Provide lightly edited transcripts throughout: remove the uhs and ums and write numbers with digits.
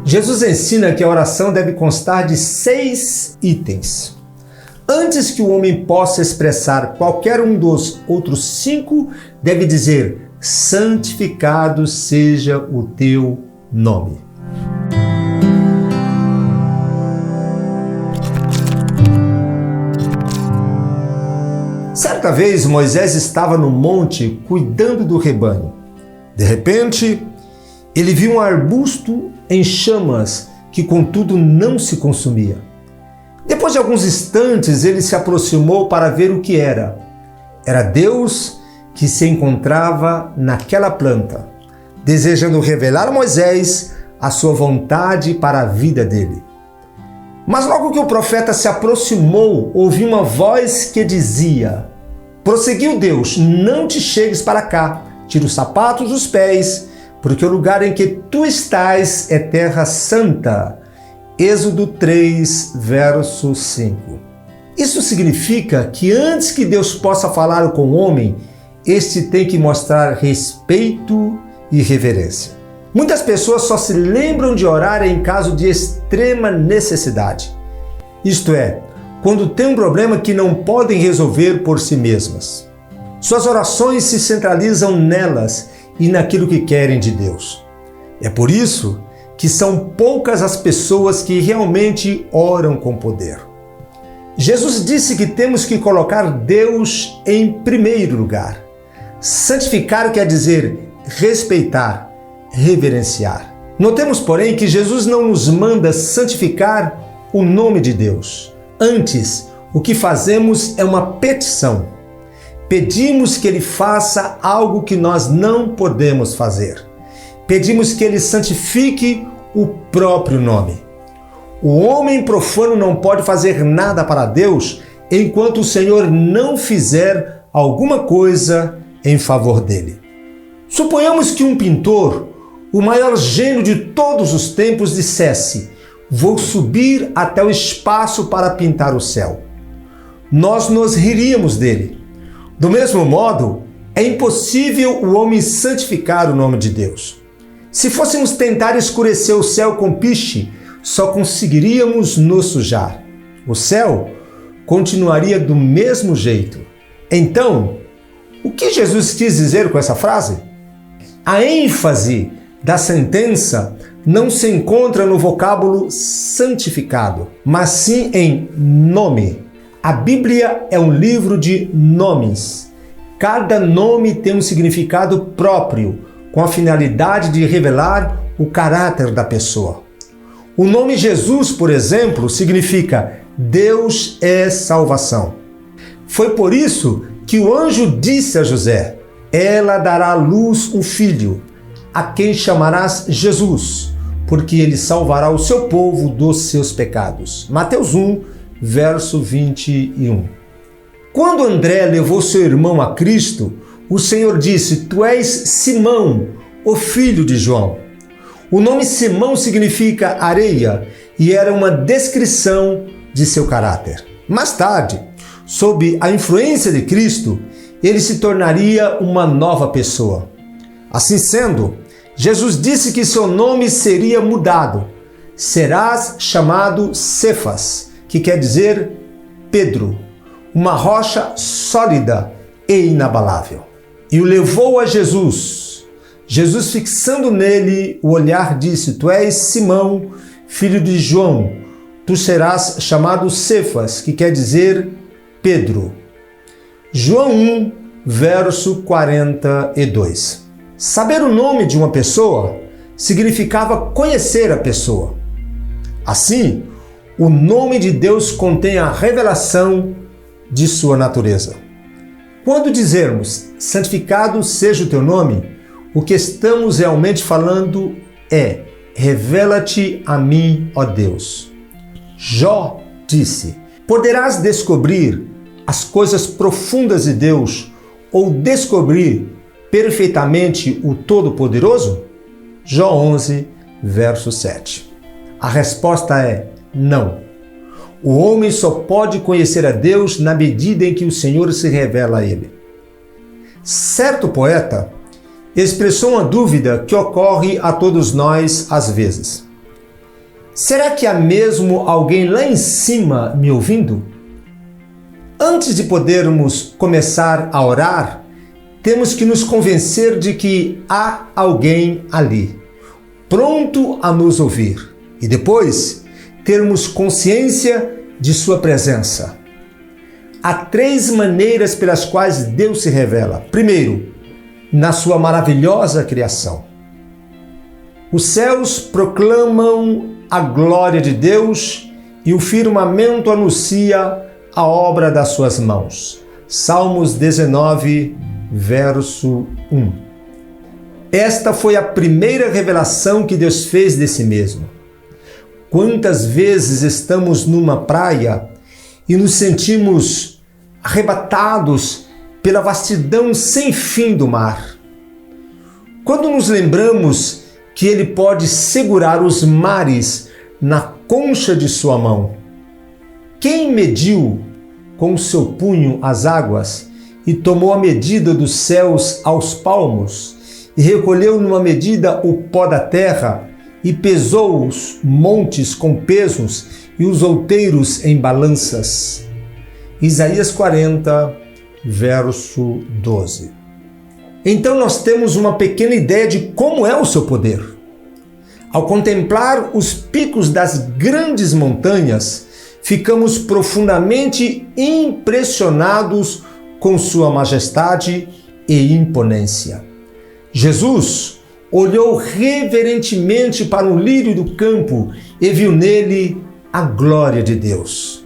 Jesus ensina que a oração deve constar de 6 itens. Antes que o homem possa expressar qualquer um dos outros 5, deve dizer: santificado seja o teu nome. Certa vez Moisés estava no monte cuidando do rebanho. De repente, ele viu um arbusto em chamas que, contudo, não se consumia. Depois de alguns instantes, ele se aproximou para ver o que era. Era Deus que se encontrava naquela planta, desejando revelar a Moisés a sua vontade para a vida dele. Mas logo que o profeta se aproximou, ouviu uma voz que dizia: prosseguiu Deus, não te chegues para cá, tira os sapatos dos pés, porque o lugar em que tu estás é terra santa. Êxodo 3, verso 5. Isso significa que antes que Deus possa falar com o homem, este tem que mostrar respeito e reverência. Muitas pessoas só se lembram de orar em caso de extrema necessidade. Isto é, quando tem um problema que não podem resolver por si mesmas. Suas orações se centralizam nelas e naquilo que querem de Deus. É por isso que são poucas as pessoas que realmente oram com poder. Jesus disse que temos que colocar Deus em primeiro lugar. Santificar quer dizer respeitar, reverenciar. Notemos, porém, que Jesus não nos manda santificar o nome de Deus. Antes, o que fazemos é uma petição. Pedimos que Ele faça algo que nós não podemos fazer. Pedimos que Ele santifique o próprio nome. O homem profano não pode fazer nada para Deus enquanto o Senhor não fizer alguma coisa em favor dele. Suponhamos que um pintor, o maior gênio de todos os tempos, dissesse: vou subir até o espaço para pintar o céu. Nós nos riríamos dele. Do mesmo modo, é impossível o homem santificar o nome de Deus. Se fôssemos tentar escurecer o céu com piche, só conseguiríamos nos sujar. O céu continuaria do mesmo jeito. Então, o que Jesus quis dizer com essa frase? A ênfase da sentença não se encontra no vocábulo santificado, mas sim em nome. A Bíblia é um livro de nomes. Cada nome tem um significado próprio, com a finalidade de revelar o caráter da pessoa. O nome Jesus, por exemplo, significa Deus é salvação. Foi por isso que o anjo disse a José: ela dará à luz um filho, a quem chamarás Jesus, porque ele salvará o seu povo dos seus pecados. Mateus 1, verso 21. Quando André levou seu irmão a Cristo, o Senhor disse: tu és Simão, o filho de João. O nome Simão significa areia e era uma descrição de seu caráter. Mais tarde, sob a influência de Cristo, ele se tornaria uma nova pessoa. Assim sendo, Jesus disse que seu nome seria mudado. Serás chamado Cefas, que quer dizer Pedro, uma rocha sólida e inabalável. E o levou a Jesus. Jesus, fixando nele o olhar, disse: tu és Simão, filho de João, tu serás chamado Cefas, que quer dizer Pedro. João 1, verso 42. Saber o nome de uma pessoa significava conhecer a pessoa. Assim, o nome de Deus contém a revelação de sua natureza. Quando dizermos santificado seja o teu nome, o que estamos realmente falando é: revela-te a mim, ó Deus. Jó disse: poderás descobrir as coisas profundas de Deus ou descobrir perfeitamente o Todo-Poderoso? Jó 11, verso 7. A resposta é não. O homem só pode conhecer a Deus na medida em que o Senhor se revela a ele. Certo poeta expressou uma dúvida que ocorre a todos nós às vezes. Será que há mesmo alguém lá em cima me ouvindo? Antes de podermos começar a orar, temos que nos convencer de que há alguém ali, pronto a nos ouvir, e depois termos consciência de sua presença. Há 3 maneiras pelas quais Deus se revela. Primeiro, na sua maravilhosa criação. Os céus proclamam a glória de Deus e o firmamento anuncia a obra das suas mãos. Salmos 19, verso 1. Esta foi a primeira revelação que Deus fez de si mesmo. Quantas vezes estamos numa praia e nos sentimos arrebatados pela vastidão sem fim do mar. Quando nos lembramos que Ele pode segurar os mares na concha de sua mão. Quem mediu com o seu punho as águas e tomou a medida dos céus aos palmos e recolheu numa medida o pó da terra e pesou os montes com pesos e os outeiros em balanças? Isaías 40, verso 12. Então nós temos uma pequena ideia de como é o seu poder. Ao contemplar os picos das grandes montanhas, ficamos profundamente impressionados com sua majestade e imponência. Jesus olhou reverentemente para o lírio do campo e viu nele a glória de Deus.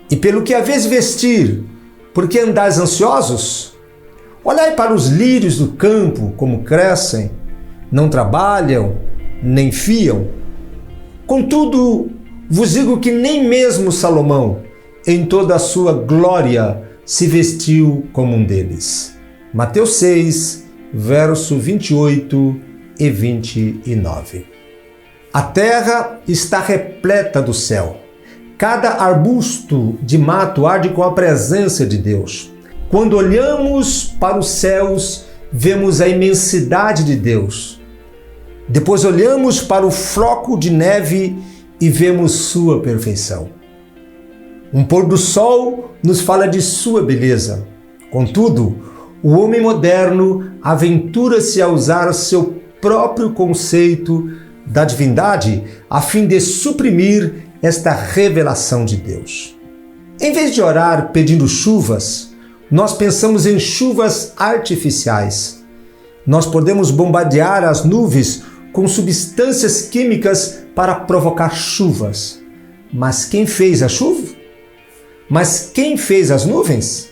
E pelo que haveis vestir, por que andais ansiosos? Olhai para os lírios do campo, como crescem, não trabalham, nem fiam. Contudo, vos digo que nem mesmo Salomão, em toda a sua glória, se vestiu como um deles. Mateus 6, verso 28 e 29. A terra está repleta do céu. Cada arbusto de mato arde com a presença de Deus. Quando olhamos para os céus, vemos a imensidade de Deus. Depois olhamos para o floco de neve e vemos sua perfeição. Um pôr do sol nos fala de sua beleza. Contudo, o homem moderno aventura-se a usar seu próprio conceito da divindade a fim de suprimir esta revelação de Deus. Em vez de orar pedindo chuvas, nós pensamos em chuvas artificiais. Nós podemos bombardear as nuvens com substâncias químicas para provocar chuvas. Mas quem fez a chuva? Mas quem fez as nuvens?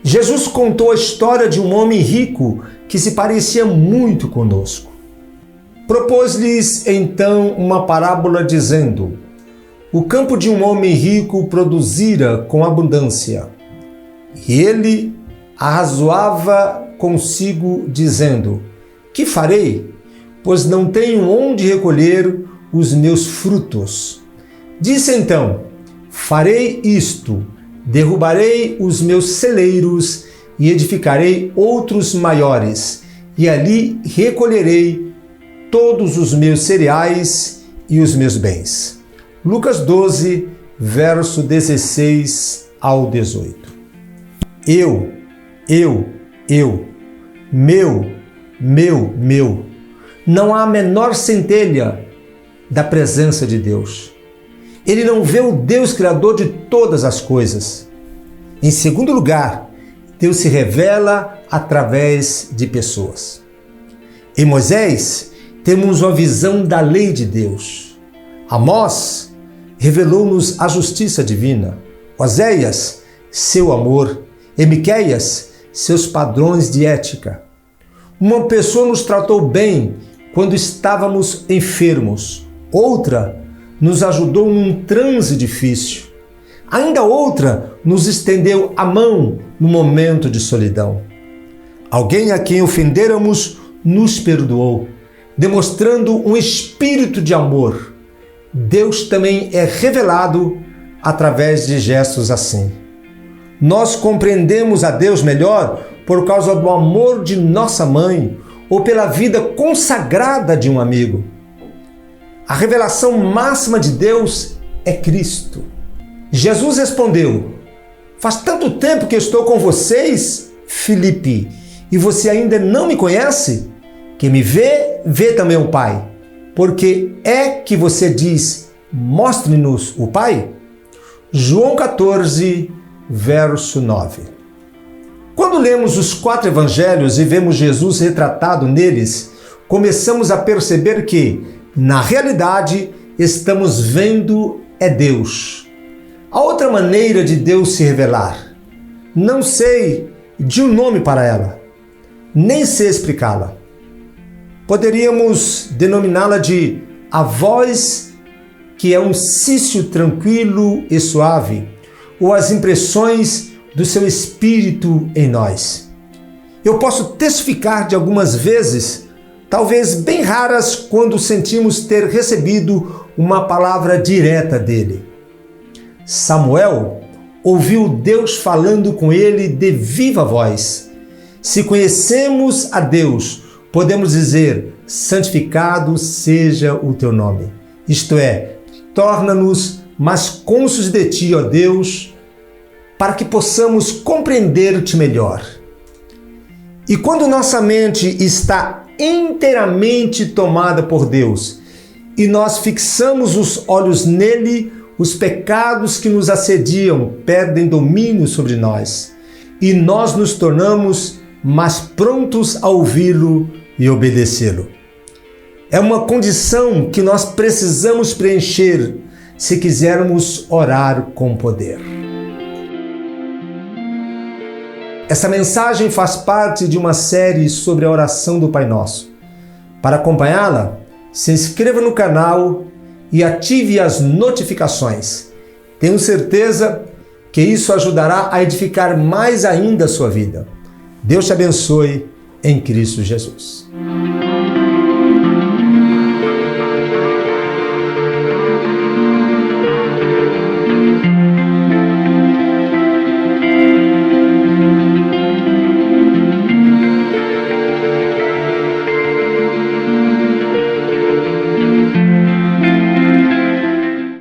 Jesus contou a história de um homem rico que se parecia muito conosco. Propôs-lhes então uma parábola dizendo: o campo de um homem rico produzira com abundância. E ele arrazoava consigo, dizendo: que farei? Pois não tenho onde recolher os meus frutos. Disse então: farei isto, derrubarei os meus celeiros e edificarei outros maiores, e ali recolherei todos os meus cereais e os meus bens. Lucas 12, verso 16 ao 18. Eu, meu. Não há a menor centelha da presença de Deus. Ele não vê o Deus Criador de todas as coisas. Em segundo lugar, Deus se revela através de pessoas. Em Moisés, temos uma visão da lei de Deus. Amós revelou-nos a justiça divina. Oséias, seu amor. E Miqueias, seus padrões de ética. Uma pessoa nos tratou bem quando estávamos enfermos. Outra nos ajudou num transe difícil. Ainda outra nos estendeu a mão no momento de solidão. Alguém a quem ofendêramos nos perdoou, demonstrando um espírito de amor. Deus também é revelado através de gestos assim. Nós compreendemos a Deus melhor por causa do amor de nossa mãe ou pela vida consagrada de um amigo. A revelação máxima de Deus é Cristo. Jesus respondeu: faz tanto tempo que estou com vocês, Filipe, e você ainda não me conhece? Quem me vê, vê também o Pai. Porque é que você diz: mostre-nos o Pai? João 14, verso 9. Quando lemos os 4 evangelhos e vemos Jesus retratado neles, começamos a perceber que, na realidade, estamos vendo é Deus. Há outra maneira de Deus se revelar. Não sei de um nome para ela, nem sei explicá-la. Poderíamos denominá-la de a voz que é um cício tranquilo e suave, ou as impressões do seu espírito em nós. Eu posso testificar de algumas vezes, talvez bem raras, quando sentimos ter recebido uma palavra direta dele. Samuel ouviu Deus falando com ele de viva voz. Se conhecemos a Deus, podemos dizer: santificado seja o teu nome. Isto é, torna-nos mais cônscios de ti, ó Deus, para que possamos compreender-te melhor. E quando nossa mente está inteiramente tomada por Deus e nós fixamos os olhos nele, os pecados que nos assediam perdem domínio sobre nós e nós nos tornamos mais prontos a ouvi-lo e obedecê-lo. É uma condição que nós precisamos preencher se quisermos orar com poder. Essa mensagem faz parte de uma série sobre a oração do Pai Nosso. Para acompanhá-la, se inscreva no canal e ative as notificações. Tenho certeza que isso ajudará a edificar mais ainda a sua vida. Deus te abençoe em Cristo Jesus.